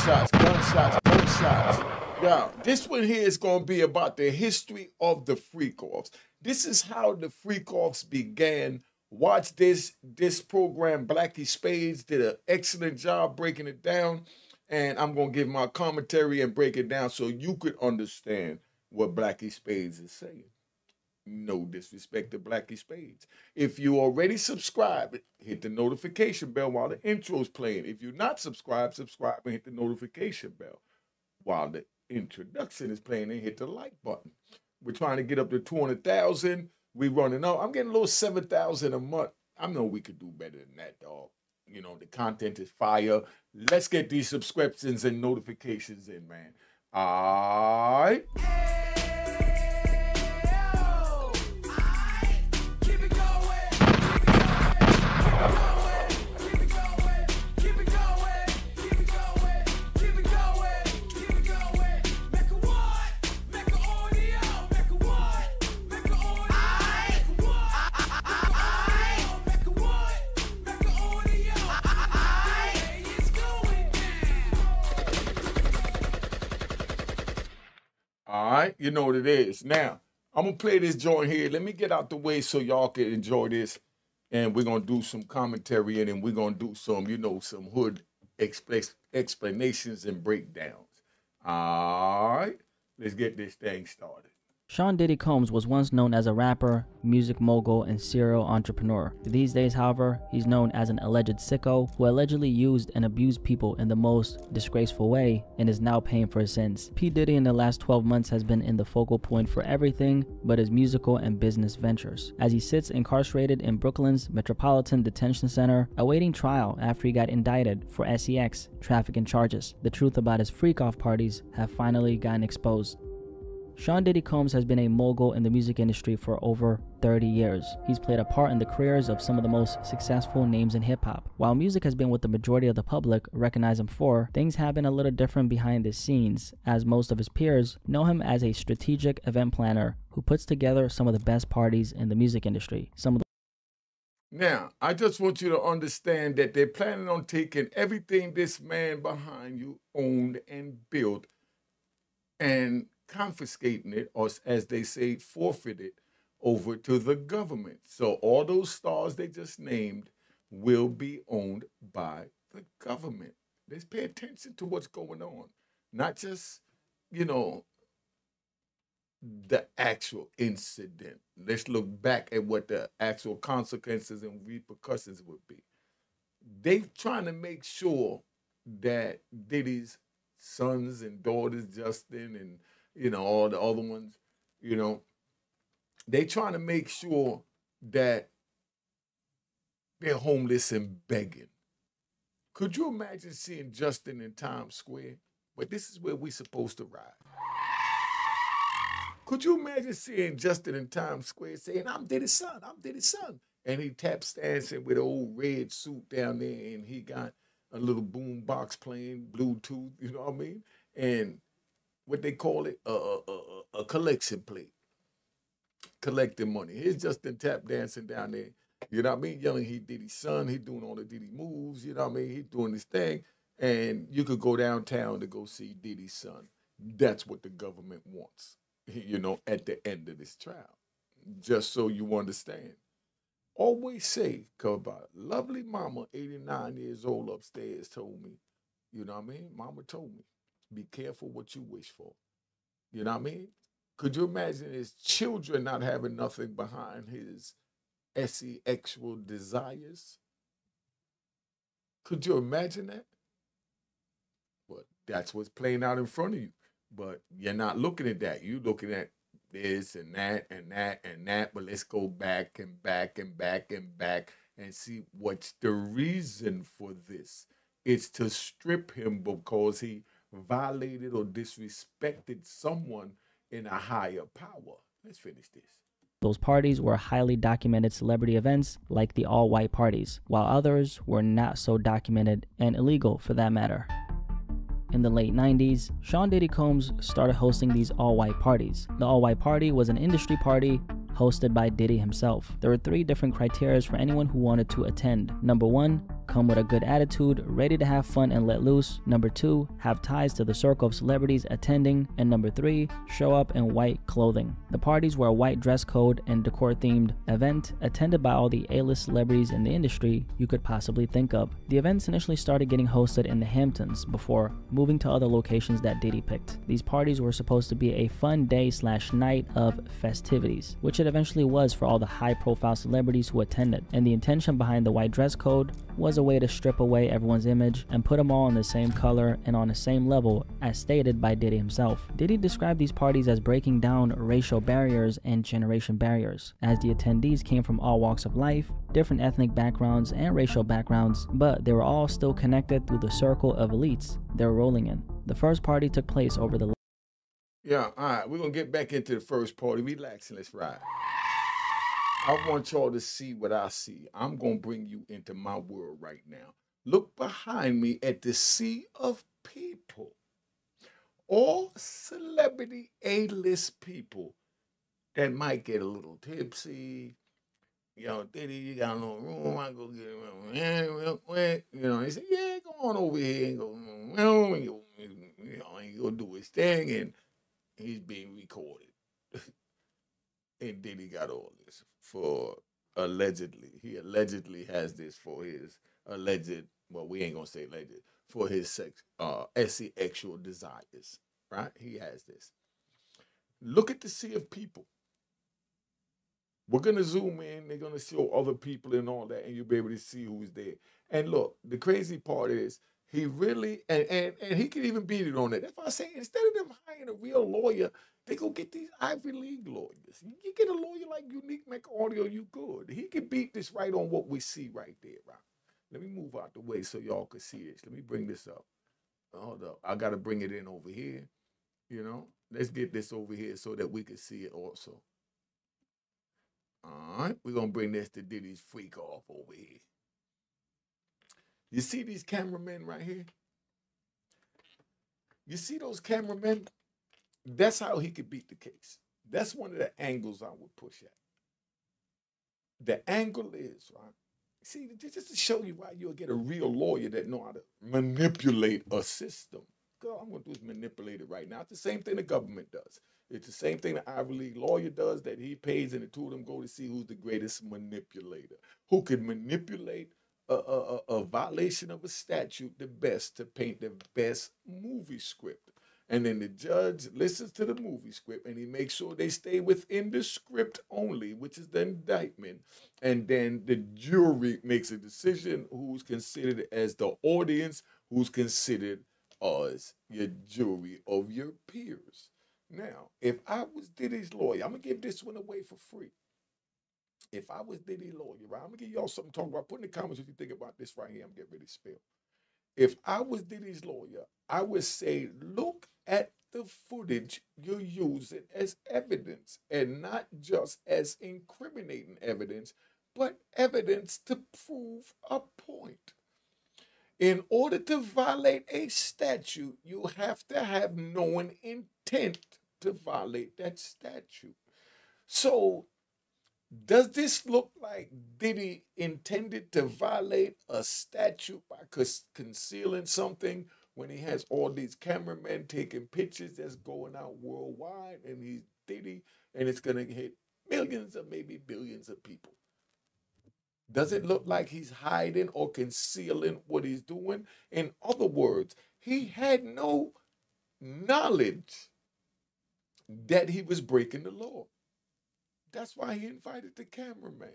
gunshots, gunshots, gunshots. Now, this one here is going to be about the history of the Freakoffs. This is how the Freakoffs began. Watch this program. Blackie Spades did an excellent job breaking it down. And I'm going to give my commentary and break it down so you could understand what Blackie Spades is saying. No disrespect to Blackie Spades. If you already subscribed, hit the notification bell while the intro's playing. If you're not subscribed, subscribe and hit the notification bell while the introduction is playing, and hit the like button. We're trying to get up to 200,000. We're running up. I'm getting a little 7,000 a month. I know we could do better than that, dog. You know, the content is fire. Let's get these subscriptions and notifications in, man. All right. All right, you know what it is. Now, I'm going to play this joint here. Let me get out the way so y'all can enjoy this. And we're going to do some commentary in, and we're going to do some, you know, some hood explanations and breakdowns. All right, let's get this thing started. Sean Diddy Combs was once known as a rapper, music mogul, and serial entrepreneur. These days, however, he's known as an alleged sicko who allegedly used and abused people in the most disgraceful way and is now paying for his sins. P. Diddy in the last 12 months has been in the focal point for everything but his musical and business ventures, as he sits incarcerated in Brooklyn's Metropolitan Detention Center awaiting trial after he got indicted for sex trafficking charges. The truth about his freak-off parties have finally gotten exposed. Sean Diddy Combs has been a mogul in the music industry for over 30 years. He's played a part in the careers of some of the most successful names in hip-hop. While music has been what the majority of the public recognize him for, things have been a little different behind the scenes, as most of his peers know him as a strategic event planner who puts together some of the best parties in the music industry. Now, I just want you to understand that they're planning on taking everything this man behind you owned and built and confiscating it, or as they say, forfeit it over to the government. So all those stars they just named will be owned by the government. Let's pay attention to what's going on. Not just, you know, the actual incident. Let's look back at what the actual consequences and repercussions would be. They're trying to make sure that Diddy's sons and daughters, Justin and, you know, all the other ones, you know, they trying to make sure that they're homeless and begging. Could you imagine seeing Justin in Times Square? But this is where we supposed to ride. Could you imagine seeing Justin in Times Square saying, "I'm Diddy's son, I'm Diddy's son," and he taps dancing with an old red suit down there, and he got a little boom box playing Bluetooth, you know what I mean? And what they call it, a collection plate, collecting money. Here's Justin tap dancing down there, you know what I mean? Yelling, he Diddy's son, he doing all the Diddy moves, you know what I mean? He's doing his thing, and you could go downtown to go see Diddy's son. That's what the government wants, you know, at the end of this trial, just so you understand. Always say, cause about lovely mama, 89 years old upstairs told me, you know what I mean? Mama told me, be careful what you wish for. You know what I mean? Could you imagine his children not having nothing behind his sexual desires? Could you imagine that? But that's what's playing out in front of you. But you're not looking at that. You're looking at this and that and that and that. But let's go back and back and back and back and see what's the reason for this. It's to strip him because he violated or disrespected someone in a higher power. Let's finish this. Those parties were highly documented celebrity events like the all-white parties, while others were not so documented and illegal for that matter. In the late 90s, Sean Diddy Combs started hosting these all-white parties. The all-white party was an industry party hosted by Diddy himself. There were 3 different criteria for anyone who wanted to attend. Number 1, come with a good attitude, ready to have fun and let loose. Number 2, have ties to the circle of celebrities attending. And number 3, show up in white clothing. The parties were a white dress code and decor-themed event attended by all the A-list celebrities in the industry you could possibly think of. The events initially started getting hosted in the Hamptons before moving to other locations that Diddy picked. These parties were supposed to be a fun day/night of festivities, which it eventually was for all the high-profile celebrities who attended. And the intention behind the white dress code was a way to strip away everyone's image and put them all in the same color and on the same level as stated by Diddy himself. Diddy described these parties as breaking down racial barriers and generation barriers, as the attendees came from all walks of life, different ethnic backgrounds and racial backgrounds, but they were all still connected through the circle of elites they were rolling in. The first party took place over the... Yeah, all right, we're going to get back into the first party. Relax and let's ride. I want y'all to see what I see. I'm going to bring you into my world right now. Look behind me at the sea of people. All celebrity A-list people that might get a little tipsy. You know, Diddy, you got a little room. I go get him real quick. You know, he said, yeah, go on over here and go, and go do his thing. And he's being recorded. And Diddy got all this for allegedly. He allegedly has this for his alleged, well, we ain't gonna say alleged, for his sexual desires, right? He has this. Look at the sea of people. We're gonna zoom in, they're gonna show other people and all that, and you'll be able to see who's there. And look, the crazy part is he really, and he can even beat it on it. That's why I say, instead of them hiring a real lawyer, they go get these Ivy League lawyers. You get a lawyer like Unique McAudio, you good. He can beat this right on what we see right there, right? Let me move out the way so y'all can see this. Let me bring this up. Hold up. I got to bring it in over here. You know, let's get this over here so that we can see it also. All right, we're going to bring this to Diddy's Freakoff over here. You see these cameramen right here? You see those cameramen? That's how he could beat the case. That's one of the angles I would push at. The angle is, right? See, just to show you why you'll get a real lawyer that know how to manipulate a system. Girl, I'm going to do is manipulate it right now. It's the same thing the government does. It's the same thing the Ivy League lawyer does, that he pays and the two of them go to see who's the greatest manipulator, who can manipulate a violation of a statute the best to paint the best movie script. And then the judge listens to the movie script and he makes sure they stay within the script only, which is the indictment. And then the jury makes a decision who's considered as the audience, who's considered as your jury of your peers. Now, if I was Diddy's lawyer, I'm going to give this one away for free. If I was Diddy's lawyer, right, I'm going to give y'all something to talk about. Put in the comments what you think about this right here. I'm getting ready to spill. If I was Diddy's lawyer, I would say, look at the footage you're using as evidence, and not just as incriminating evidence, but evidence to prove a point. In order to violate a statute, you have to have known intent to violate that statute. So, does this look like Diddy intended to violate a statute by concealing something when he has all these cameramen taking pictures that's going out worldwide, and he's Diddy, and it's going to hit millions or maybe billions of people? Does it look like he's hiding or concealing what he's doing? In other words, he had no knowledge that he was breaking the law. That's why he invited the cameraman.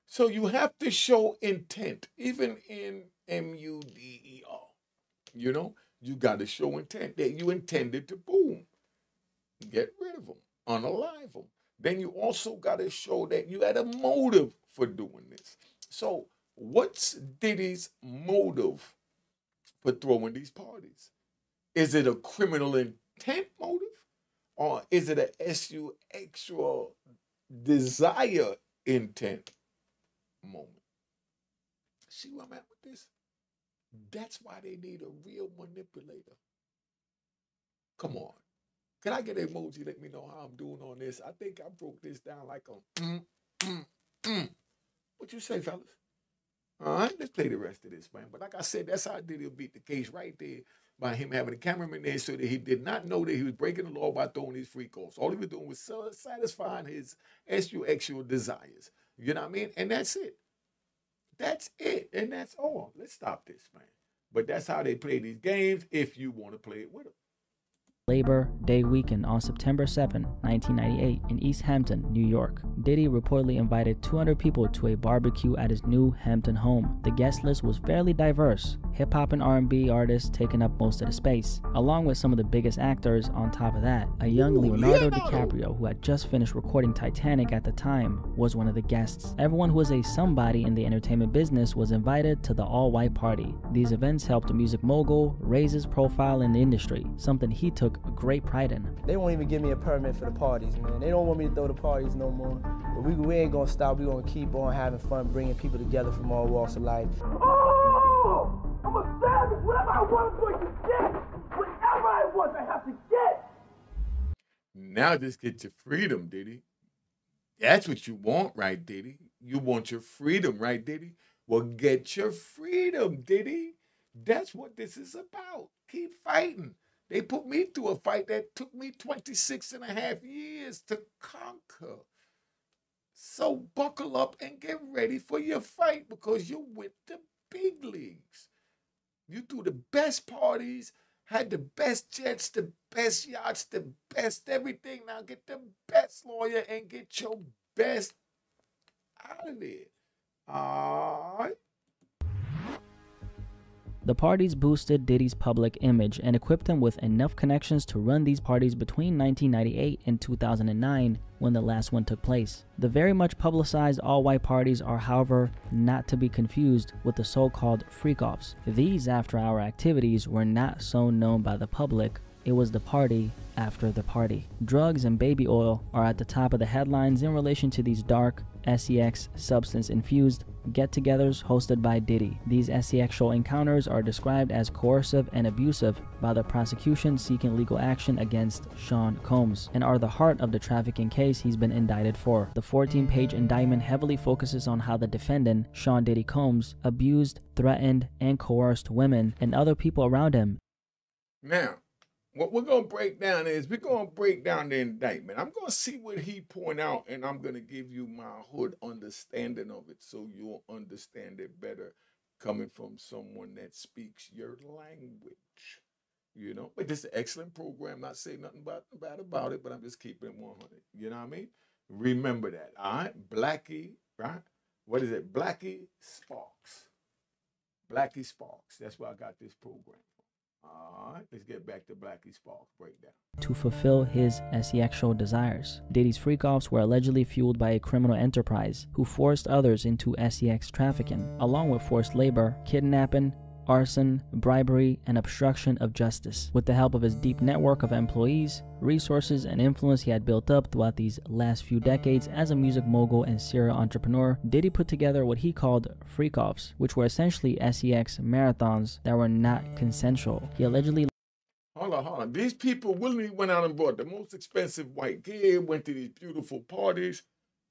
So you have to show intent, even in MUDER. You know, you got to show intent that you intended to, boom, get rid of them, unalive them. Then you also got to show that you had a motive for doing this. So what's Diddy's motive for throwing these parties? Is it a criminal intent motive? Or is it a extra desire intent moment? See where I'm at with this? That's why they need a real manipulator. Come on. Can I get an emoji? Let me know how I'm doing on this. I think I broke this down like a What you say, fellas? All right, let's play the rest of this, man. But like I said, that's how Diddy beat the case right there by him having a cameraman there so that he did not know that he was breaking the law by throwing these freak-offs. All he was doing was satisfying his sexual desires. You know what I mean? And that's it. That's it. And that's all. Let's stop this, man. But that's how they play these games if you want to play it with them. Labor Day weekend on September 7, 1998, in East Hampton, New York. Diddy reportedly invited 200 people to a barbecue at his new Hampton home. The guest list was fairly diverse, hip-hop and R&B artists taking up most of the space, along with some of the biggest actors on top of that. A young Leonardo DiCaprio, who had just finished recording Titanic at the time, was one of the guests. Everyone who was a somebody in the entertainment business was invited to the all-white party. These events helped the music mogul raise his profile in the industry, something he took great pride in. They won't even give me a permit for the parties, man. They don't want me to throw the parties no more. But we ain't gonna stop. We gonna keep on having fun, bringing people together from all walks of life. Oh! I'm a savage. Whatever I want, I'm going to get. Whatever I want, I have to get. Now just get your freedom, Diddy. That's what you want, right, Diddy? You want your freedom, right, Diddy? Well, get your freedom, Diddy. That's what this is about. Keep fighting. They put me through a fight that took me 26 and a half years to conquer. So buckle up and get ready for your fight because you're with the big leagues. You threw the best parties, had the best jets, the best yachts, the best everything. Now get the best lawyer and get your best out of there. All right. The parties boosted Diddy's public image and equipped him with enough connections to run these parties between 1998 and 2009 when the last one took place. The very much publicized all-white parties are, however, not to be confused with the so-called freak-offs. These after-hour activities were not so known by the public. It was the party after the party. Drugs and baby oil are at the top of the headlines in relation to these dark, sex, substance-infused get-togethers hosted by Diddy. These sexual encounters are described as coercive and abusive by the prosecution seeking legal action against Sean Combs and are the heart of the trafficking case he's been indicted for. The 14-page indictment heavily focuses on how the defendant, Sean Diddy Combs, abused, threatened, and coerced women and other people around him. Now, what we're going to break down is we're going to break down the indictment. I'm going to see what he point out, and I'm going to give you my hood understanding of it so you'll understand it better coming from someone that speaks your language. You know, but this is an excellent program. Not saying nothing bad about it, but I'm just keeping it 100. You know what I mean? Remember that, all right? Blackie, right? What is it? Blackie Sparks. Blackie Sparks. That's where I got this program. All right, let's get back to Blackie Sparks breakdown. To fulfill his sexual desires. Diddy's freak-offs were allegedly fueled by a criminal enterprise who forced others into sex trafficking, along with forced labor, kidnapping, arson, bribery, and obstruction of justice. With the help of his deep network of employees, resources, and influence he had built up throughout these last few decades as a music mogul and serial entrepreneur, Diddy put together what he called freak-offs, which were essentially sex marathons that were not consensual. He allegedly Hold on. These people willingly went out and bought the most expensive white gear, went to these beautiful parties,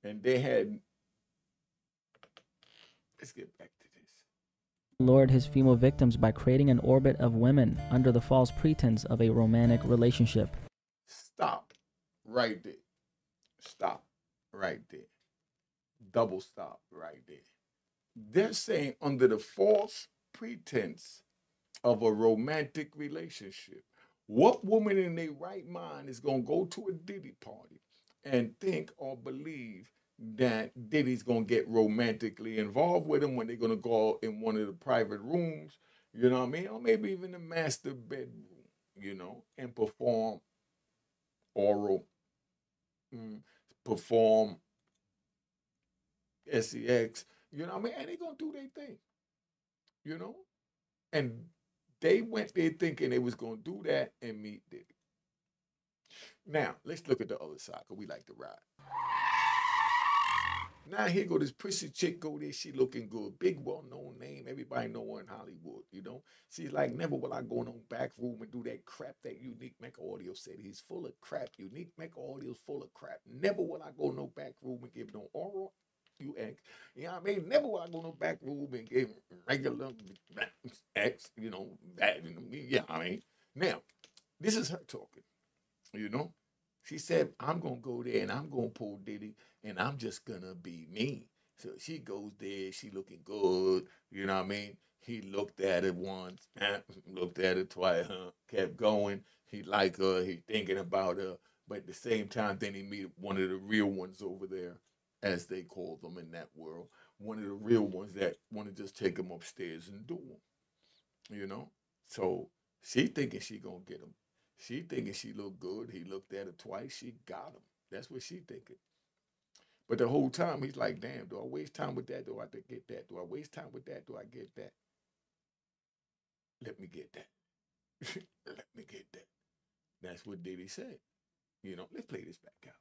and they had... Let's get back to this. lured his female victims by creating an orbit of women under the false pretense of a romantic relationship. Stop right there. Stop right there. Double stop right there. They're saying under the false pretense of a romantic relationship. What woman in their right mind is going to go to a Diddy party and think or believe that Diddy's going to get romantically involved with them when they're going to go in one of the private rooms, you know what I mean? Or maybe even the master bedroom, you know, and perform oral, perform sex, you know what I mean? And they're going to do their thing, you know? And they went there thinking they was going to do that and meet Diddy. Now, let's look at the other side, because we like to ride. Now here go this prissy chick go there, she looking good, big well-known name, everybody know her in Hollywood, you know. She's like, never will I go in no back room and do that crap that Unique Mecca Audio said. He's full of crap. Unique Mecca Audio's full of crap. Never will I go in no back room and give no oral you X. You know what I mean? Never will I go no back room and give regular X, you know, that, yeah, I mean. Now, this is her talking, you know? She said, I'm going to go there and I'm going to pull Diddy and I'm just going to be me. So she goes there, she looking good, you know what I mean? He looked at it once, looked at it twice, kept going. He like her, he thinking about her, but at the same time, then he meet one of the real ones over there, as they call them in that world. One of the real ones that want to just take him upstairs and do him, you know? So she thinking she gonna get him. She thinking she look good. He looked at her twice. She got him. That's what she thinking. But the whole time he's like, damn, do I waste time with that? Do I get that? Do I waste time with that? Do I get that? Let me get that. Let me get that. That's what Diddy said. You know, let's play this back out.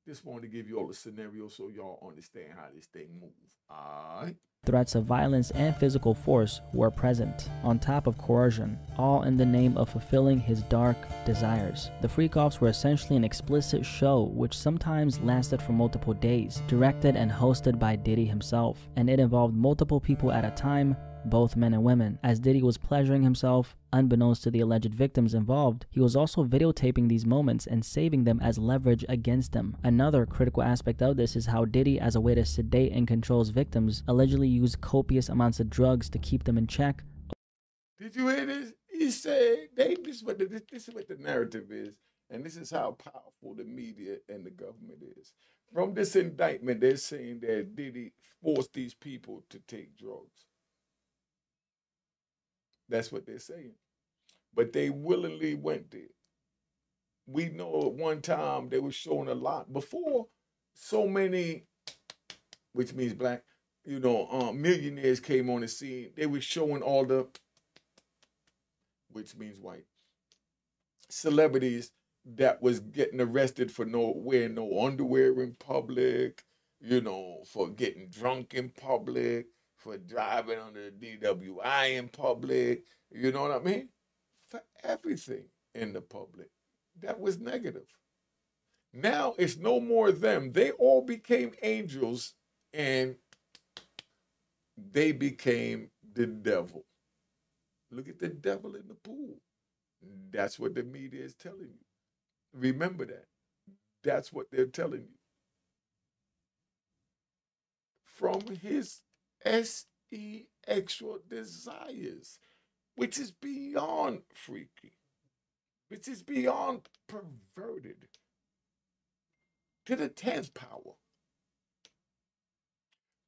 Just wanted to give you all the scenario so y'all understand how this thing moves. All right. Threats of violence and physical force were present, on top of coercion, all in the name of fulfilling his dark desires. The Freakoffs were essentially an explicit show which sometimes lasted for multiple days, directed and hosted by Diddy himself, and it involved multiple people at a time, both men and women. As Diddy was pleasuring himself, unbeknownst to the alleged victims involved, he was also videotaping these moments and saving them as leverage against them. Another critical aspect of this is how Diddy, as a way to sedate and control his victims, allegedly used copious amounts of drugs to keep them in check. Did you hear this? He said, this is what the narrative is, and this is how powerful the media and the government is. From this indictment, they're saying that Diddy forced these people to take drugs. That's what they're saying. But they willingly went there. We know at one time they were showing a lot before so many, which means black, millionaires came on the scene. They were showing all the, which means white, celebrities that was getting arrested for wearing no underwear in public, for getting drunk in public, for driving under the DWI in public, you know what I mean? For everything in the public. That was negative. Now it's no more them. They all became angels and they became the devil. Look at the devil in the pool. That's what the media is telling you. Remember that. That's what they're telling you. From his extra desires, which is beyond freaky, which is beyond perverted, to the 10th power.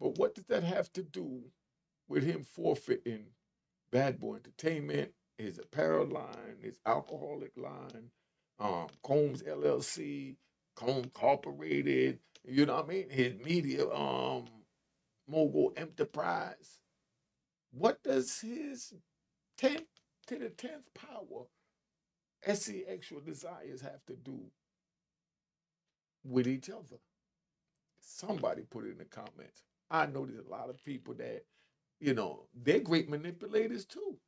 But what does that have to do with him forfeiting Bad Boy Entertainment, his apparel line, his alcoholic line, Combs LLC, Combs Incorporated, you know what I mean? His media mogul enterprise. What does his 10th to the 10th power extra desires have to do with each other? Somebody put it in the comments. I know there's a lot of people that, they're great manipulators too.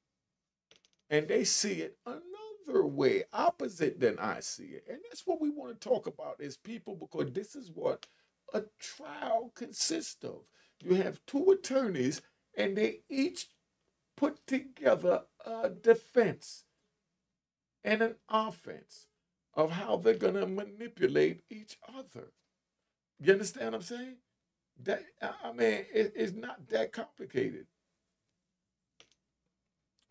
And they see it another way, opposite than I see it. And that's what we want to talk about as people, because this is what a trial consists of. You have two attorneys and they each put together a defense and an offense of how they're going to manipulate each other. You understand what I'm saying? It's not that complicated.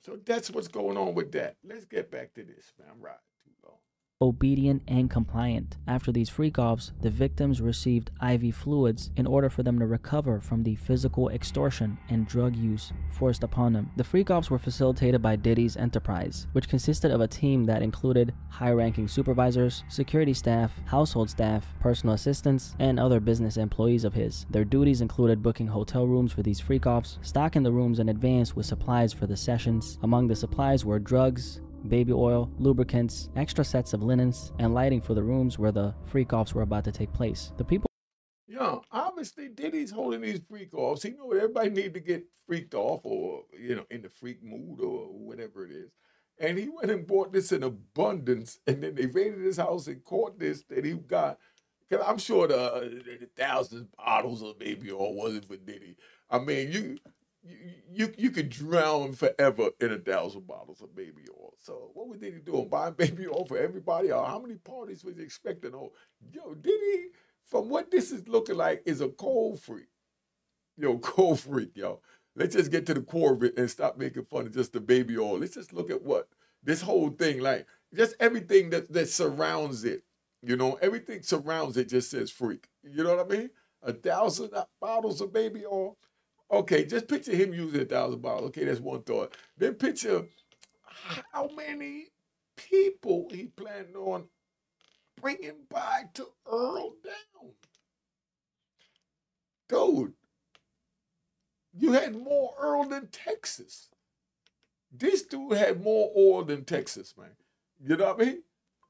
So that's what's going on with that. Let's get back to this, man. I'm riding too long. Obedient and compliant. After these freak-offs, the victims received IV fluids in order for them to recover from the physical extortion and drug use forced upon them. The freak-offs were facilitated by Diddy's enterprise, which consisted of a team that included high-ranking supervisors, security staff, household staff, personal assistants, and other business employees of his. Their duties included booking hotel rooms for these freak-offs, stocking the rooms in advance with supplies for the sessions. Among the supplies were drugs, baby oil, lubricants, extra sets of linens, and lighting for the rooms where the freak-offs were about to take place. The people... Yeah, obviously Diddy's holding these freak-offs. He knew everybody needed to get freaked off or, in the freak mood or whatever it is. And he went and bought this in abundance, and then they raided his house and caught this that he got, Cause I'm sure the thousand bottles of baby oil wasn't for Diddy. I mean, you could drown forever in 1,000 bottles of baby oil. So what was Diddy doing? Buying baby oil for everybody? Or how many parties was he expecting? Oh, yo, Diddy, from what this is looking like, is a cold freak. Yo, cold freak, yo. Let's just get to the core of it and stop making fun of just the baby oil. Let's just look at what this whole thing, like just everything that surrounds it. You know, everything surrounds it just says freak. You know what I mean? 1,000 bottles of baby oil. Okay, just picture him using 1,000 bottles. Okay, that's one thought. Then picture how many people he planned on bringing by to Earl down. Dude, you had more Earl than Texas. This dude had more oil than Texas, man. You know what I mean?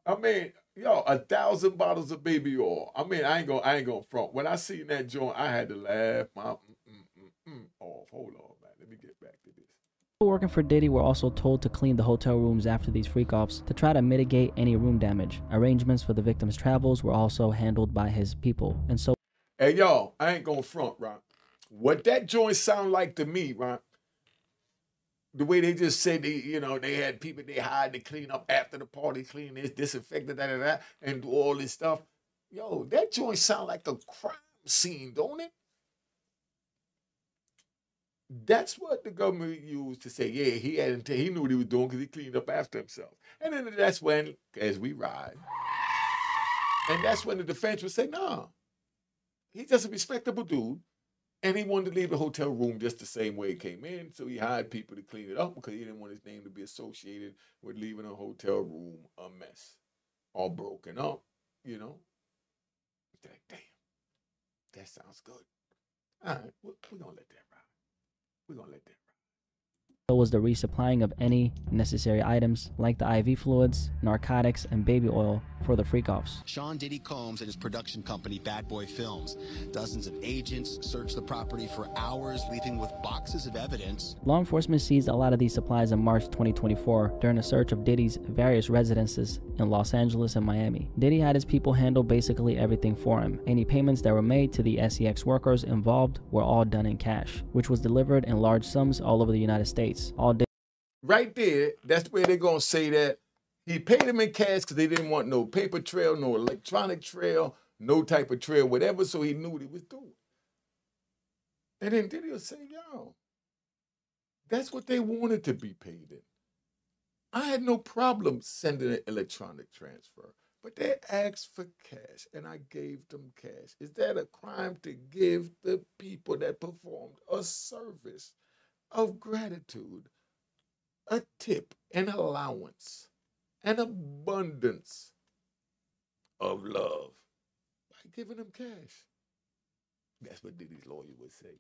I mean, yo, 1,000 bottles of baby oil. I mean, I ain't gonna front. When I seen that joint, I had to laugh my off. Hold on, man. Let me get back to this. People working for Diddy were also told to clean the hotel rooms after these freak-offs to try to mitigate any room damage. Arrangements for the victims' travels were also handled by his people. And so, hey, y'all, I ain't gonna front, right? What that joint sound like to me, right? The way they just said they had people they hired to clean up after the party, clean this, disinfect that, and do all this stuff. Yo, that joint sound like a crime scene, don't it? That's what the government used to say, yeah, he knew what he was doing because he cleaned up after himself. And then that's when, as we ride, and that's when the defense would say, nah, he's just a respectable dude. And he wanted to leave the hotel room just the same way he came in. So he hired people to clean it up because he didn't want his name to be associated with leaving a hotel room a mess, all broken up, you know. It's like, damn, that sounds good. All right, we're going to let that ride. We're going to let that ride. was the resupplying of any necessary items like the IV fluids, narcotics, and baby oil for the freak-offs. Sean Diddy Combs and his production company Bad Boy Films. Dozens of agents searched the property for hours, leaving with boxes of evidence. Law enforcement seized a lot of these supplies in March 2024 during a search of Diddy's various residences in Los Angeles and Miami. Diddy had his people handle basically everything for him. Any payments that were made to the SEX workers involved were all done in cash, which was delivered in large sums all over the United States. All day. Right there, that's where they're going to say that he paid them in cash because they didn't want no paper trail, no electronic trail, no type of trail, whatever, so he knew what he was doing. And then Diddy will say, yo, that's what they wanted to be paid in. I had no problem sending an electronic transfer, but they asked for cash, and I gave them cash. Is that a crime to give the people that performed a service of gratitude, a tip, an allowance, an abundance of love by giving them cash? That's what Diddy's lawyer would say.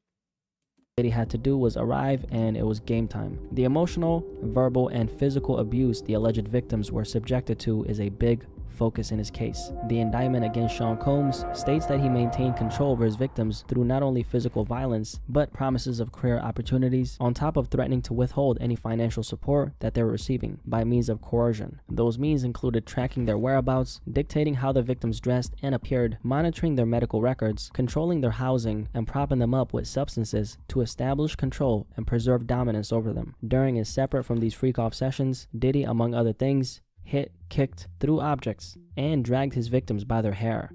Diddy had to do was arrive and it was game time. The emotional, verbal, and physical abuse the alleged victims were subjected to is a big focus in his case. The indictment against Sean Combs states that he maintained control over his victims through not only physical violence, but promises of career opportunities, on top of threatening to withhold any financial support that they were receiving by means of coercion. Those means included tracking their whereabouts, dictating how the victims dressed and appeared, monitoring their medical records, controlling their housing, and propping them up with substances to establish control and preserve dominance over them. During and separate from these freak-off sessions, Diddy, among other things, hit, kicked, threw objects, and dragged his victims by their hair.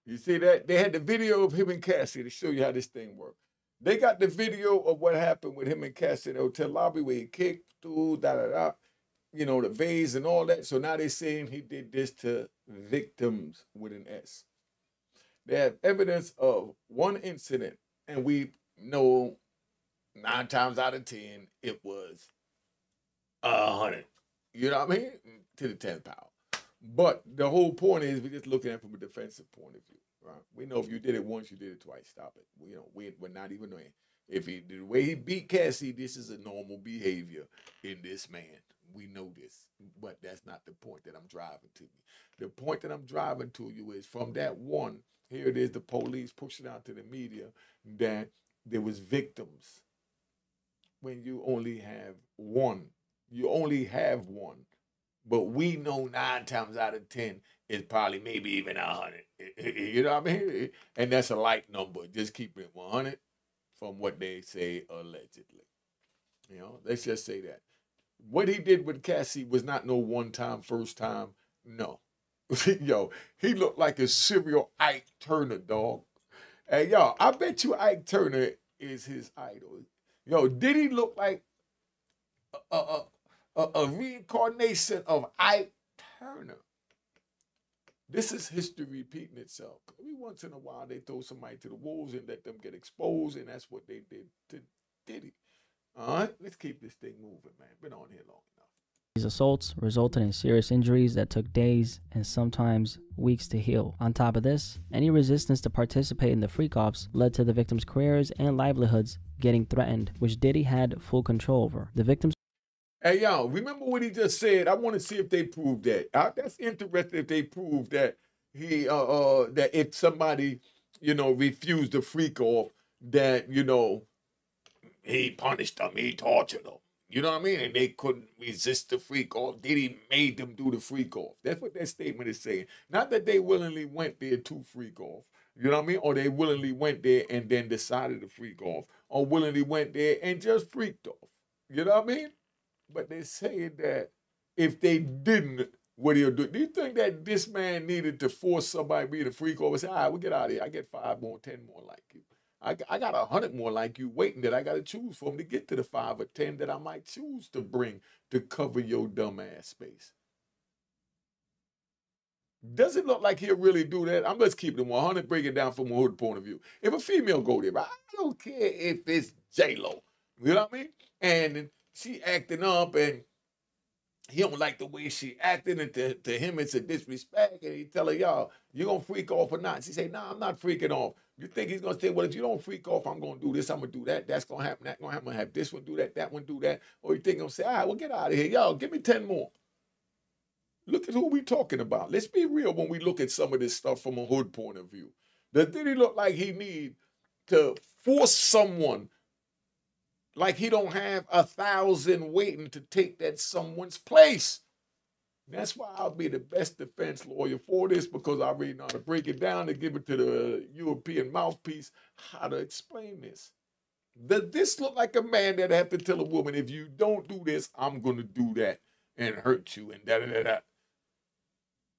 You see that? They had the video of him and Cassie to show you how this thing worked. They got the video of what happened with him and Cassie in the hotel lobby where he kicked, threw, you know, the vase and all that. So now they're saying he did this to victims with an S. They have evidence of one incident, and we know 9 times out of 10 it was 100. You know what I mean? To the 10th power. But the whole point is we're just looking at it from a defensive point of view, right? We know if you did it once, you did it twice. Stop it. You know, we're not even knowing. If he the way he beat Cassie, this is a normal behavior in this man. We know this, but that's not the point that I'm driving to you. The point that I'm driving to you is from that one, here it is, the police pushing out to the media that there was victims. When you only have one. You only have one. But we know 9 times out of 10, it's probably maybe even 100. You know what I mean? And that's a light number. Just keep it 100 from what they say allegedly. You know, let's just say that. What he did with Cassie was not no one time, first time. No. Yo, he looked like a serial Ike Turner, dog. And yo, I bet you Ike Turner is his idol. Yo, did he look like a reincarnation of Ike Turner? This is history repeating itself. Every once in a while, they throw somebody to the wolves and let them get exposed, and that's what they did to Diddy. All right, let's keep this thing moving, man. Been on here long enough. These assaults resulted in serious injuries that took days and sometimes weeks to heal. On top of this, any resistance to participate in the freak-offs led to the victims' careers and livelihoods getting threatened, which Diddy had full control over. The victims. Hey, y'all, remember what he just said? I want to see if they prove that. That's interesting if they prove that he, that if somebody, refused the freak-off, that, he punished them, he tortured them. You know what I mean? And they couldn't resist the freak-off. Diddy made them do the freak-off. That's what that statement is saying. Not that they willingly went there to freak-off. You know what I mean? Or they willingly went there and then decided to freak-off. Or willingly went there and just freaked off. You know what I mean? But they're saying that if they didn't, what he'll do. Do you think that this man needed to force somebody to be the freak-off and say, all right, we'll get out of here. I get 5 more, 10 more like you. I got 100 more like you waiting that I got to choose from to get to the 5 or 10 that I might choose to bring to cover your dumb ass space. Does it look like he'll really do that? I'm just keeping it 100, break it down from a hood point of view. If a female go there, I don't care if it's J-Lo. You know what I mean? And she acting up and he don't like the way she acting, and to him it's a disrespect, and he tell her, y'all, you gonna freak off or not? She say, nah, I'm not freaking off. You think he's gonna say, well, if you don't freak off, I'm gonna do this, I'm gonna do that, that's gonna happen, that gonna happen, I'm gonna have this one do that one do that, or you think I'm gonna say, all right, well, get out of here, y'all, give me 10 more. Look at who we talking about. Let's be real when we look at some of this stuff from a hood point of view. Does Diddy look like he need to force someone like he don't have 1,000 waiting to take that someone's place? That's why I'll be the best defense lawyer for this, because I really know how to break it down and give it to the European mouthpiece how to explain this. Does this look like a man that have to tell a woman, if you don't do this, I'm going to do that and hurt you and da-da-da-da?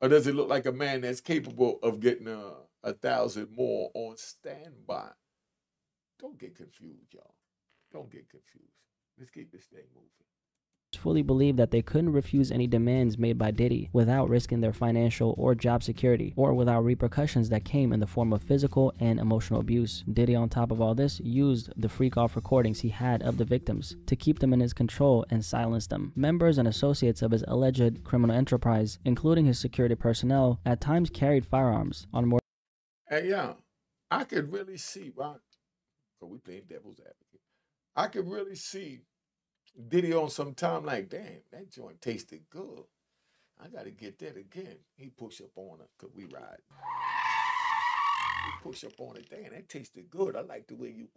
Or does it look like a man that's capable of getting 1,000 more on standby? Don't get confused, y'all. Don't get confused. Let's keep this thing moving. Fully believed that they couldn't refuse any demands made by Diddy without risking their financial or job security, or without repercussions that came in the form of physical and emotional abuse. Diddy, on top of all this, used the freak-off recordings he had of the victims to keep them in his control and silence them. Members and associates of his alleged criminal enterprise, including his security personnel, at times carried firearms on more. Hey, yeah, I could really see, right? Because we playing devil's advocate. I could really see Diddy on some time like, damn, that joint tasted good. I got to get that again. He push up on her because we ride. He push up on it. Damn, that tasted good. I like the way you,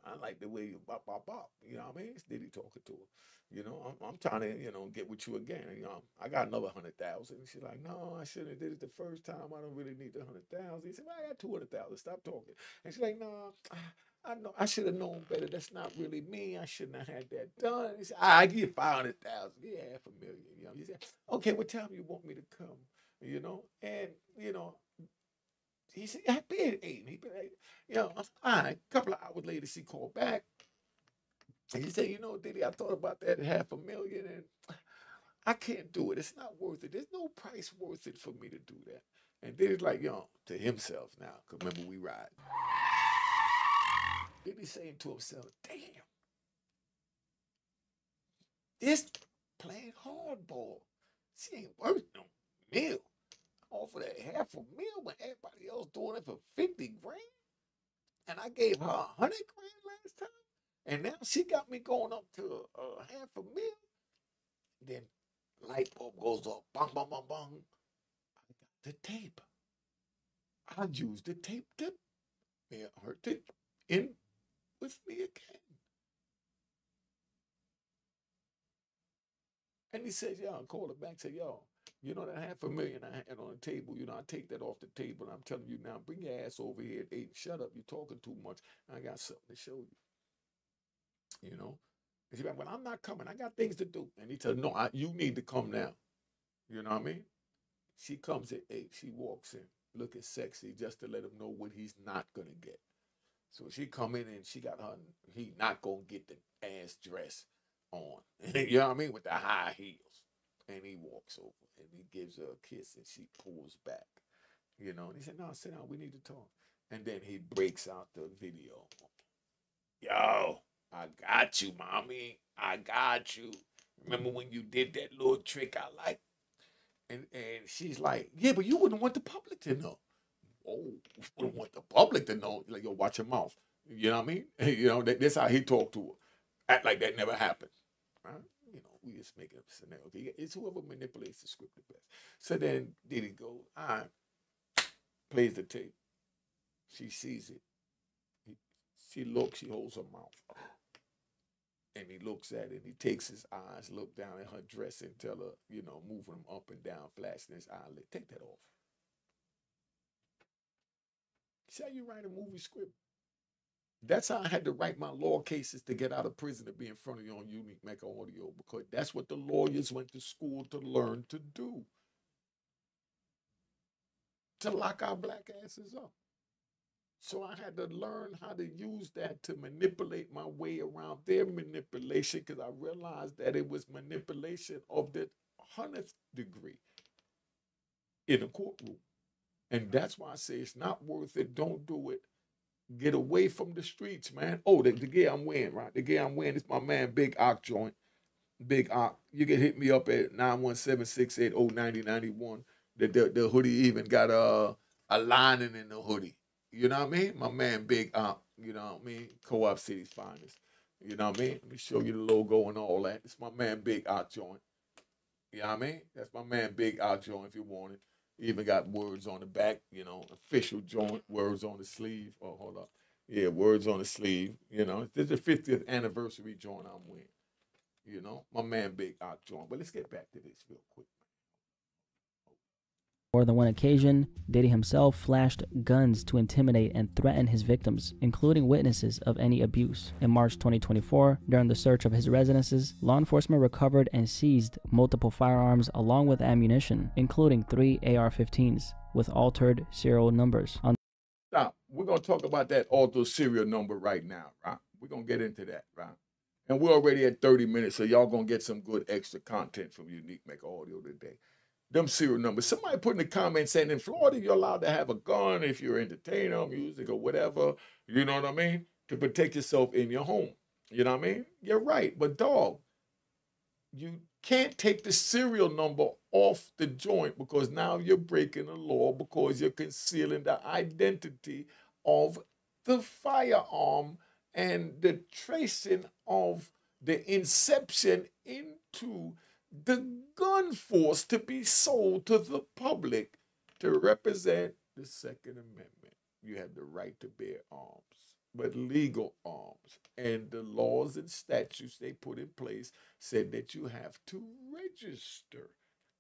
I like the way you bop, bop, bop. You know what I mean? It's Diddy talking to her. You know, I'm trying to, get with you again. I got another 100,000. She's like, no, I shouldn't have did it the first time. I don't really need the 100,000. He said, well, I got 200,000. Stop talking. And she's like, no, I know I should have known better. That's not really me. I shouldn't have had that done. He said, I give you 500,000. Yeah, $500,000. He said, okay, what time you want me to come? And he said, I paid 8. He paid 8. All right. A couple of hours later, she called back. And he said, Diddy, I thought about that $500,000, and I can't do it. It's not worth it. There's no price worth it for me to do that. And Diddy's like, to himself now, because remember, we ride. Diddy's saying to himself, damn, this playing hardball. She ain't worth no meal. I offered that $500,000 when everybody else doing it for 50 grand. And I gave her 100 grand last time. And now she got me going up to $500,000. Then light bulb goes off. Bang, bang, bang, bang. I got the tape. I used the tape to her to in with me again. And he says, call her back, say, You know that $500,000 I had on the table, you know, I take that off the table. And I'm telling you now, bring your ass over here. Hey, shut up, you're talking too much. I got something to show you, you know. And she's like, well, I'm not coming. I got things to do. And he tells her, no, you need to come now. You know what I mean? She comes at 8. She walks in, looking sexy, just to let him know what he's not going to get. So she come in and she got her, he not going to get the ass dress on. You know what I mean? With the high heels. And he walks over and he gives her a kiss and she pulls back. You know, and he said, no, sit down, we need to talk. And then he breaks out the video. Yo, I got you, mommy. I got you. Remember when you did that little trick I like? And she's like, yeah, but you wouldn't want the public to know. Oh, you wouldn't want the public to know. Like, yo, watch your mouth. You know what I mean? You know, that's how he talked to her. Act like that never happened. Right? You know, we just make up a scenario. Okay? It's whoever manipulates the script the best. So then Diddy goes, all right, plays the tape. She sees it. She looks, she holds her mouth. And he looks at it, and he takes his eyes, look down at her dress and tell her, you know, moving them up and down, flashing his eyelid. Take that off. See how you write a movie script? That's how I had to write my law cases to get out of prison to be in front of you on Unique Mecca Audio, because that's what the lawyers went to school to learn to do. To lock our black asses up. So I had to learn how to use that to manipulate my way around their manipulation, because I realized that it was manipulation of the 100th degree in a courtroom. And that's why I say it's not worth it. Don't do it. Get away from the streets, man. Oh, the gear I'm wearing, right? The gear I'm wearing is my man Big Ock joint. Big Ock. You can hit me up at 917-680-9091. The hoodie even got a lining in the hoodie. You know what I mean? My man Big Ock, you know what I mean? Co-op City's finest. You know what I mean? Let me show you the logo and all that. It's my man Big Ock joint. You know what I mean? That's my man Big Ock joint if you want it. Even got words on the back, you know, official joint, words on the sleeve. Oh, hold up. Yeah, words on the sleeve. You know, this is the 50th anniversary joint I'm wearing. You know, my man Big Ock joint. But let's get back to this real quick. More than one occasion, Diddy himself flashed guns to intimidate and threaten his victims, including witnesses of any abuse. In March 2024, during the search of his residences, law enforcement recovered and seized multiple firearms along with ammunition, including 3 AR-15s with altered serial numbers. Now, we're going to talk about that altered serial number right now, right? We're going to get into that, right? And we're already at 30 minutes, so y'all going to get some good extra content from Unique Mecca Audio today. Them serial numbers. Somebody put in the comments saying in Florida, you're allowed to have a gun if you're an entertainer, music, or whatever, you know what I mean, to protect yourself in your home. You know what I mean? You're right. But, dog, you can't take the serial number off the joint because now you're breaking the law because you're concealing the identity of the firearm and the tracing of the inception into the gun force to be sold to the public to represent the Second Amendment. You have the right to bear arms, but legal arms. And the laws and statutes they put in place said that you have to register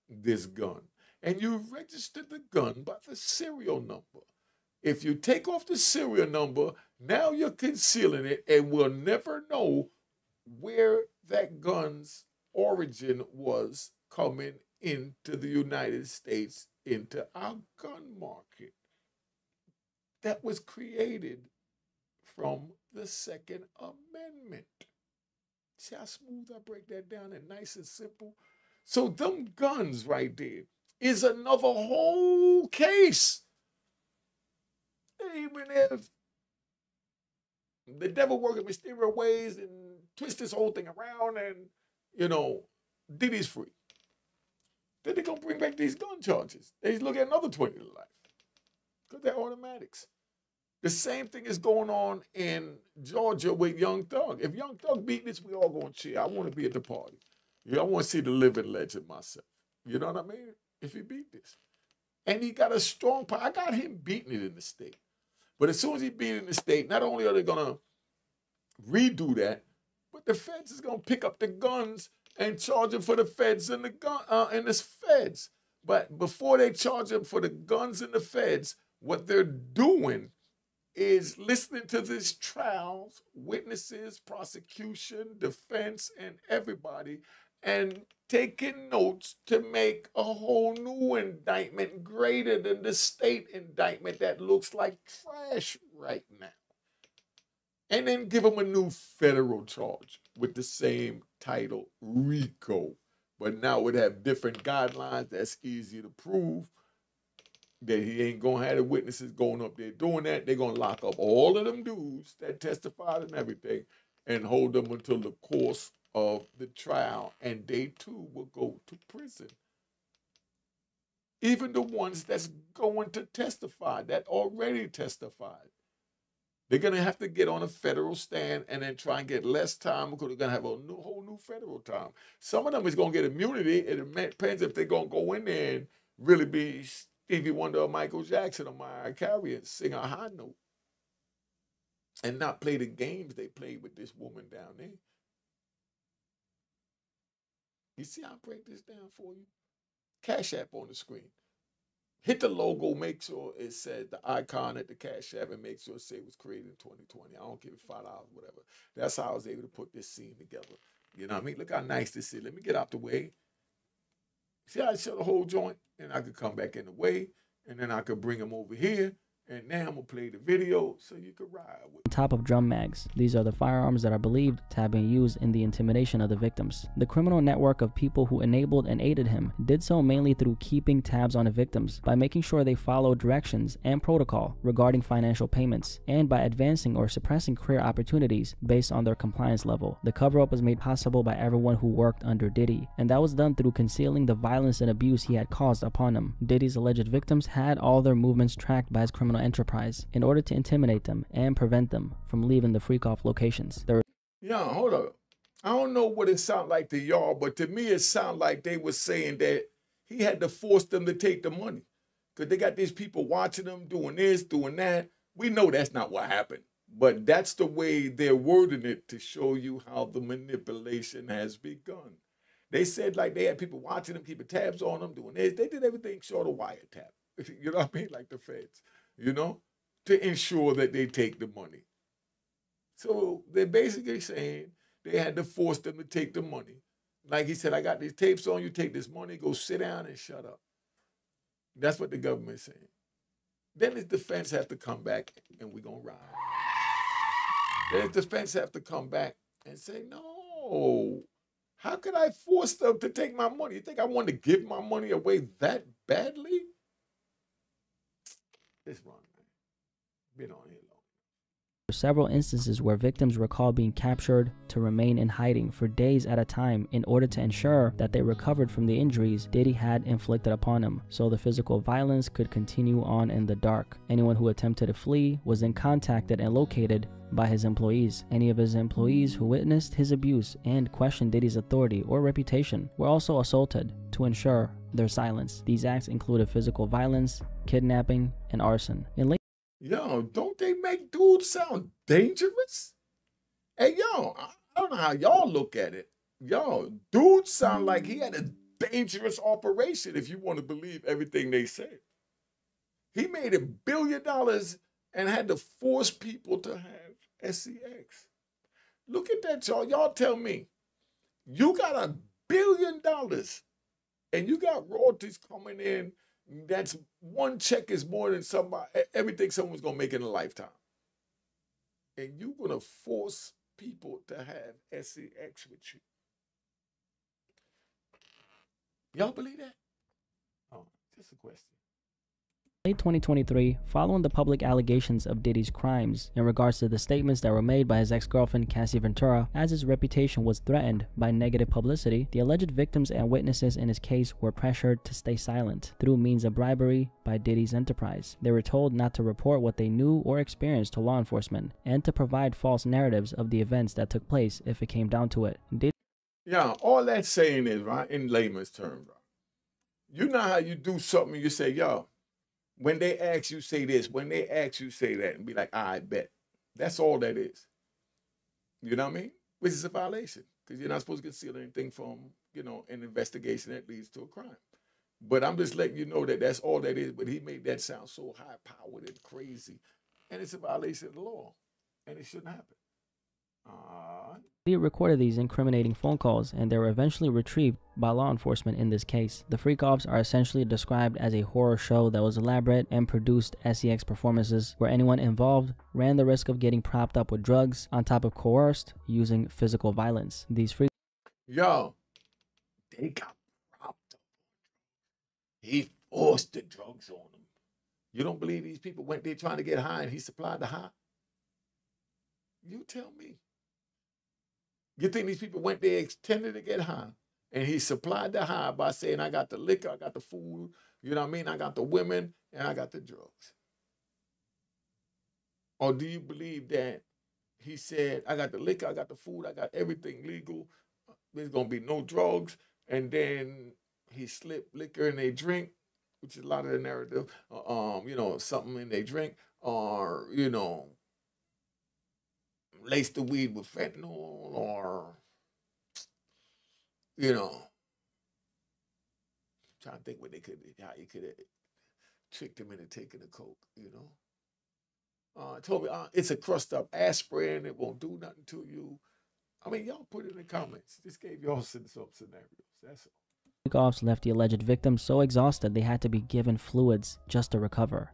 this gun. And you register the gun by the serial number. If you take off the serial number, now you're concealing it and we'll never know where that gun's origin was coming into the United States, into our gun market that was created from the Second Amendment. See how smooth I break that down and nice and simple? So them guns right there is another whole case. Even if the devil work in mysterious ways and twist this whole thing around and, you know, Diddy's free. Then they're going to bring back these gun charges. They look at another 20 to life because they're automatics. The same thing is going on in Georgia with Young Thug. If Young Thug beat this, we all going to cheer. I want to be at the party. I want to see the living legend myself. You know what I mean? If he beat this. And he got a strong part. I got him beating it in the state. But as soon as he beat it in the state, not only are they going to redo that, but the feds is going to pick up the guns and charge him for the feds and the gun and the feds. But before they charge them for the guns and the feds, what they're doing is listening to these trials, witnesses, prosecution, defense, and everybody, and taking notes to make a whole new indictment greater than the state indictment that looks like trash right now. And then give them a new federal charge with the same title, RICO. But now it have different guidelines that's easy to prove that he ain't gonna have the witnesses going up there doing that. They're gonna lock up all of them dudes that testified and everything and hold them until the course of the trial. And they too will go to prison. Even the ones that's going to testify, that already testified. They're going to have to get on a federal stand and then try and get less time because they're going to have a whole new federal time. Some of them is going to get immunity. It depends if they're going to go in there and really be Stevie Wonder or Michael Jackson or Mariah Carey and sing a high note and not play the games they played with this woman down there. You see how I break this down for you? Cash App on the screen. Hit the logo, make sure it says the icon at the Cash App, and make sure it say it was created in 2020. I don't give it $5, whatever. That's how I was able to put this scene together. You know what I mean? Look how nice this is. Let me get out the way. See how I show the whole joint? And I could come back in the way, and then I could bring them over here, and now I'm going to play the video so you can ride with On top of drum mags, these are the firearms that are believed to have been used in the intimidation of the victims. The criminal network of people who enabled and aided him did so mainly through keeping tabs on the victims, by making sure they followed directions and protocol regarding financial payments, and by advancing or suppressing career opportunities based on their compliance level. The cover-up was made possible by everyone who worked under Diddy, and that was done through concealing the violence and abuse he had caused upon them. Diddy's alleged victims had all their movements tracked by his criminal enterprise in order to intimidate them and prevent them from leaving the Freakoff locations. Yeah, hold up. I don't know what it sounded like to y'all, but to me it sounded like they were saying that he had to force them to take the money. Because they got these people watching them, doing this, doing that. We know that's not what happened. But that's the way they're wording it to show you how the manipulation has begun. They said like they had people watching them, keeping tabs on them, doing this. They did everything short of wiretap. You know what I mean? Like the feds, you know, to ensure that they take the money. So they're basically saying they had to force them to take the money. Like he said, I got these tapes on you, take this money, go sit down and shut up. That's what the government's saying. Then the defense have to come back and we're going to ride. Then the defense have to come back and say, no, how could I force them to take my money? You think I want to give my money away that badly? It's wrong, man. Been on here long. There were several instances where victims recall being captured to remain in hiding for days at a time in order to ensure that they recovered from the injuries Diddy had inflicted upon them, so the physical violence could continue on in the dark. Anyone who attempted to flee was then contacted and located by his employees. Any of his employees who witnessed his abuse and questioned Diddy's authority or reputation were also assaulted to ensure their silence. These acts included physical violence, kidnapping, and arson. Yo, don't they make dudes sound dangerous? Hey, yo, I don't know how y'all look at it. Yo, dudes sound like he had a dangerous operation if you want to believe everything they said. He made $1 billion and had to force people to have SEX. Look at that, y'all. Y'all tell me, you got $1 billion and you got royalties coming in. That's one check is more than everything someone's gonna make in a lifetime. And you're gonna force people to have sex with you. Y'all believe that? Oh, just a question. Late 2023, following the public allegations of Diddy's crimes in regards to the statements that were made by his ex-girlfriend Cassie Ventura, as his reputation was threatened by negative publicity, the alleged victims and witnesses in his case were pressured to stay silent through means of bribery by Diddy's enterprise. They were told not to report what they knew or experienced to law enforcement and to provide false narratives of the events that took place if it came down to it. Yeah, all that's saying is, right, in layman's terms, right, you know how you do something, you say, yo, when they ask you, say this. When they ask you, say that. And be like, I bet. That's all that is. You know what I mean? Which is a violation. Because you're not supposed to conceal anything from, you know, an investigation that leads to a crime. But I'm just letting you know that that's all that is. But he made that sound so high-powered and crazy. And it's a violation of the law. And it shouldn't happen. He recorded these incriminating phone calls, and they were eventually retrieved by law enforcement in this case. The Freakoffs are essentially described as a horror show that was elaborate and produced sex performances where anyone involved ran the risk of getting propped up with drugs on top of coerced using physical violence. These freak Yo, they got propped up. He forced the drugs on them. You don't believe these people went there trying to get high and he supplied the high? You tell me. You think these people went there intended to get high and he supplied the high by saying, I got the liquor, I got the food, you know what I mean? I got the women and I got the drugs. Or do you believe that he said, I got the liquor, I got the food, I got everything legal, there's going to be no drugs, and then he slipped liquor in their drink, which is a lot of the narrative, you know, something in their drink, or, you know, lace the weed with fentanyl, or, you know, I'm trying to think what they could, how you could have tricked them into taking the coke, you know. Told me it's a crushed up aspirin, it won't do nothing to you. I mean, y'all put it in the comments. This gave y'all some scenarios, that's all. Freakoffs left the alleged victim so exhausted they had to be given fluids just to recover.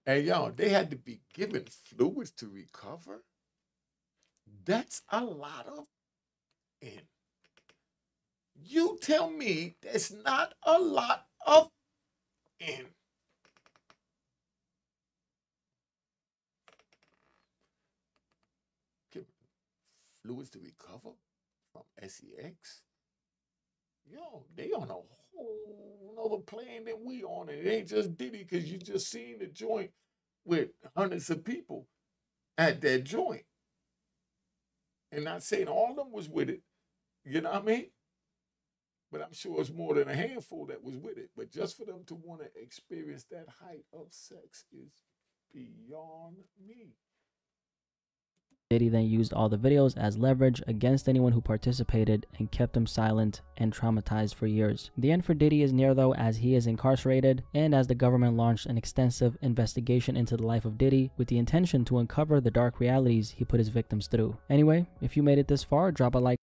And y'all, they had to be given fluids to recover? That's a lot of in. You tell me that's not a lot of in. Fluids to recover from sex? Yo, they on a whole nother plane than we on. And it ain't just Diddy, because you just seen the joint with hundreds of people at that joint. And not saying all of them was with it, you know what I mean? But I'm sure it's more than a handful that was with it. But just for them to want to experience that height of sex is beyond me. Diddy then used all the videos as leverage against anyone who participated and kept them silent and traumatized for years. The end for Diddy is near though, as he is incarcerated and as the government launched an extensive investigation into the life of Diddy with the intention to uncover the dark realities he put his victims through. Anyway, if you made it this far, drop a like.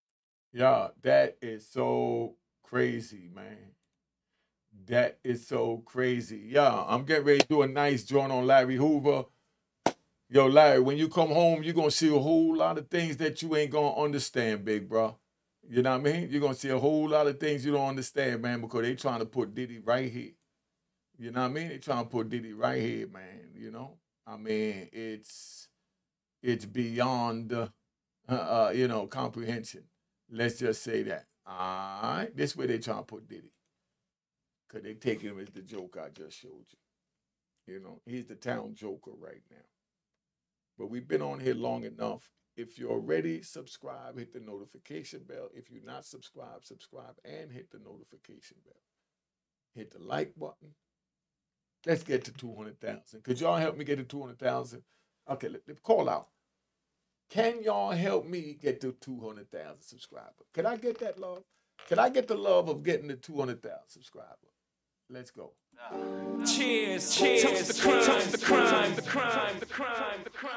Yeah, that is so crazy, man. That is so crazy. Yeah, I'm getting ready to do a nice joint on Larry Hoover. Yo, Larry, when you come home, you're going to see a whole lot of things that you ain't going to understand, big bro. You know what I mean? You're going to see a whole lot of things you don't understand, man, because they trying to put Diddy right here. You know what I mean? They trying to put Diddy right here, man, you know? I mean, it's beyond, you know, comprehension. Let's just say that. All right? This is where they trying to put Diddy. Because they take him as the joke I just showed you. You know, he's the town joker right now. But we've been on here long enough. If you're already subscribed, hit the notification bell. If you're not subscribed, subscribe and hit the notification bell. Hit the like button. Let's get to 200,000. Could y'all help me get to 200,000? Okay, let's call out. Can y'all help me get to 200,000 subscribers? Can I get that love? Can I get the love of getting to 200,000 subscribers? Let's go. Cheers, cheers, toast the crime, toast the crime, the crime, the crime, the crime.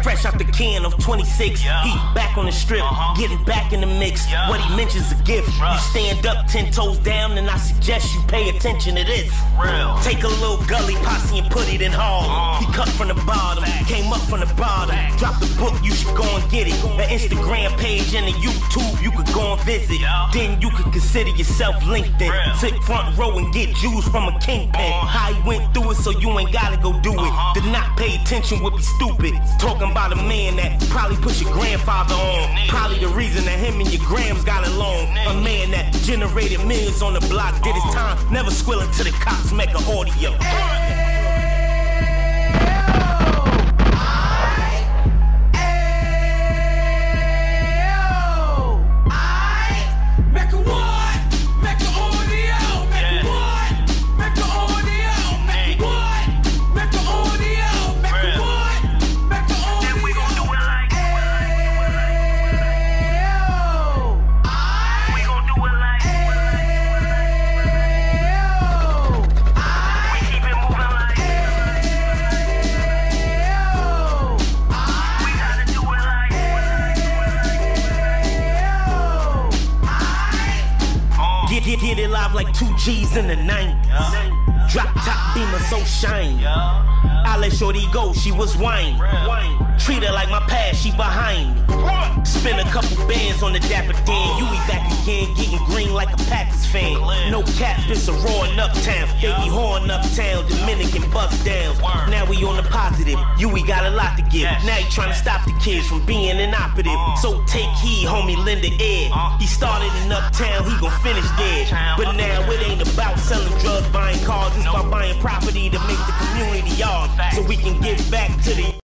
Fresh out the can of 26, he back on the strip, getting back in the mix. What he mentions a gift. You stand up 10 toes down, and I suggest you pay attention to this. Take a little gully posse and put it in Harlem. He cut from the bottom, came up from the bottom. Drop the book, you should go and get it. An Instagram page and a YouTube, you could go and visit. Then you could consider yourself LinkedIn. Sit front row and get Jews from a kingpin. How he went through it, so you ain't gotta go do it. To not pay attention would be stupid. Talking about a man that probably put your grandfather on. Probably the reason that him and your grams got along. A man that generated millions on the block, did his time, never squealing to the cops make an audio. alive like 2 G's in the 90s. Drop top beamer so shiny. I let shorty go, she was whining. Treat her like my past, she behind me. Spend a couple bands on the Dapper Dan. You be back again, getting green like a Packers fan. No cap, it's a roaring uptown. They be horn uptown, Dominican bust downs. Now we on the positive, we got a lot to give. Now he trying to stop the kids from being inoperative. So take heed, homie, lend a ear. He started in uptown, he gon' finish dead. But now it ain't about selling drugs, buying cars. It's about buying property to make the community yard, so we can give back to the